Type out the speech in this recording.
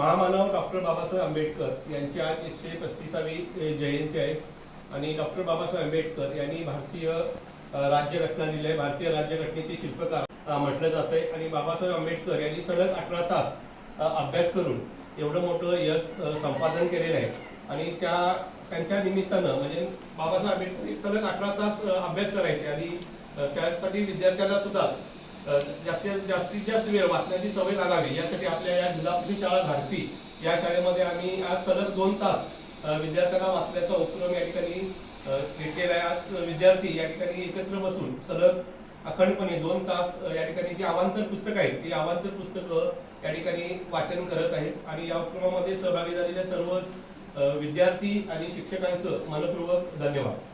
महामानव डॉक्टर बाबासाहेब आंबेडकर यांची आज 135वी जयंती आहे आणि डॉक्टर बाबासाहेब आंबेडकर यांनी भारतीय राज्यघटना लिहिली आहे. भारतीय राज्यघटनेचे शिल्पकार म्हटलं जातंय आणि बाबासाहेब आंबेडकर यांनी सलग 18 तास अभ्यास करून एवढं मोठं यश संपादन केलेलं आहे आणि त्यांच्या निमित्तानं म्हणजे बाबासाहेब आंबेडकर सलग 18 तास अभ्यास करायचे आणि त्यासाठी विद्यार्थ्यांना सुद्धा जास्तीत जास्त वेळ वाचण्याची सवय लागावी यासाठी आपल्या या जिल्हा परिषद शाळा धारती या शाळेमध्ये आम्ही आज सलग 2 तास विद्यार्थ्यांना वाचण्याचा उपक्रम या ठिकाणी घेतलेला आहे. आज विद्यार्थी या ठिकाणी एकत्र बसून सलग अखंडपणे 2 तास या ठिकाणी जी अवांतर पुस्तकं आहेत ती अवांतर पुस्तकं या ठिकाणी वाचन करत आहेत आणि या उपक्रमामध्ये सहभागी झालेल्या सर्व विद्यार्थी आणि शिक्षकांचं मनपूर्वक धन्यवाद.